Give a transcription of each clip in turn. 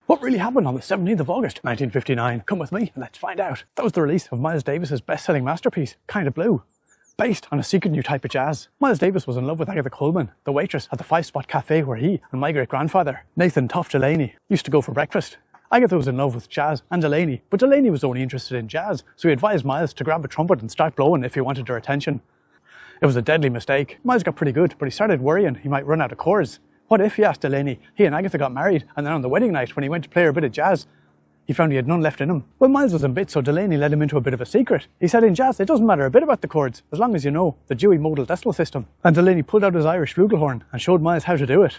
What really happened on the 17th of August 1959? Come with me and let's find out. That was the release of Miles Davis's best-selling masterpiece, Kinda Blue, based on a secret new type of jazz. Miles Davis was in love with Agatha Coleman, the waitress at the Five-Spot Cafe where he and my great-grandfather, Nathan Tough Delaney, used to go for breakfast. Agatha was in love with jazz and Delaney, but Delaney was only interested in jazz, so he advised Miles to grab a trumpet and start blowing if he wanted her attention. It was a deadly mistake. Miles got pretty good, but he started worrying he might run out of chords. What if, he asked Delaney, he and Agatha got married, and then on the wedding night, when he went to play her a bit of jazz, he found he had none left in him? Well, Miles was in bits, so Delaney led him into a bit of a secret. He said in jazz, it doesn't matter a bit about the chords, as long as you know the Dewey Modal Decimal System. And Delaney pulled out his Irish flugelhorn and showed Miles how to do it.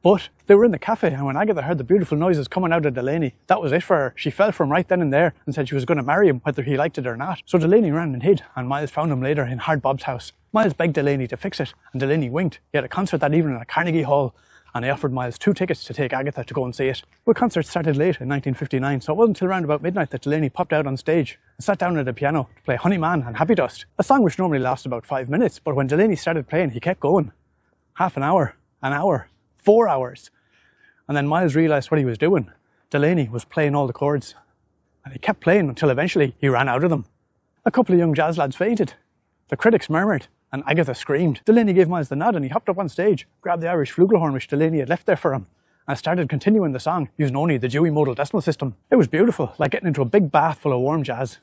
But they were in the cafe, and when Agatha heard the beautiful noises coming out of Delaney, that was it for her. She fell for him right then and there and said she was going to marry him whether he liked it or not. So Delaney ran and hid, and Miles found him later in Hard Bob's house. Miles begged Delaney to fix it, and Delaney winked. He had a concert that evening at Carnegie Hall, and he offered Miles 2 tickets to take Agatha to go and see it. The concert started late in 1959, so it wasn't until around about midnight that Delaney popped out on stage and sat down at the piano to play Honey Man and Happy Dust, a song which normally lasts about 5 minutes, but when Delaney started playing, he kept going. Half an hour, 4 hours. And then Miles realised what he was doing. Delaney was playing all the chords, and he kept playing until eventually he ran out of them. A couple of young jazz lads fainted. The critics murmured, and Agatha screamed. Delaney gave Miles the nod and he hopped up on stage, grabbed the Irish flugelhorn which Delaney had left there for him, and started continuing the song using only the Dewey Modal Decimal System. It was beautiful, like getting into a big bath full of warm jazz.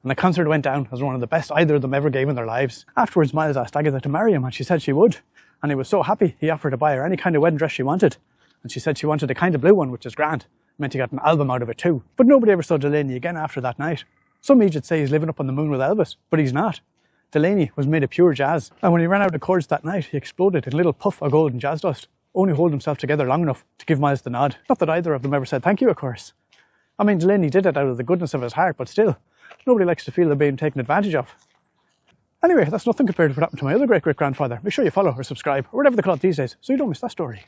And the concert went down as one of the best either of them ever gave in their lives. Afterwards, Miles asked Agatha to marry him, and she said she would. And he was so happy, he offered to buy her any kind of wedding dress she wanted. And she said she wanted a Kinda Blue one, which is grand. It meant he got an album out of it too. But nobody ever saw Delaney again after that night. Some Egypts say he's living up on the moon with Elvis, but he's not. Delaney was made of pure jazz, and when he ran out of chords that night, he exploded in a little puff of golden jazz dust, only holding himself together long enough to give Miles the nod. Not that either of them ever said thank you, of course. I mean, Delaney did it out of the goodness of his heart, but still, nobody likes to feel they're being taken advantage of. Anyway, that's nothing compared to what happened to my other great-great-grandfather. Make sure you follow or subscribe, or whatever they call it these days, so you don't miss that story.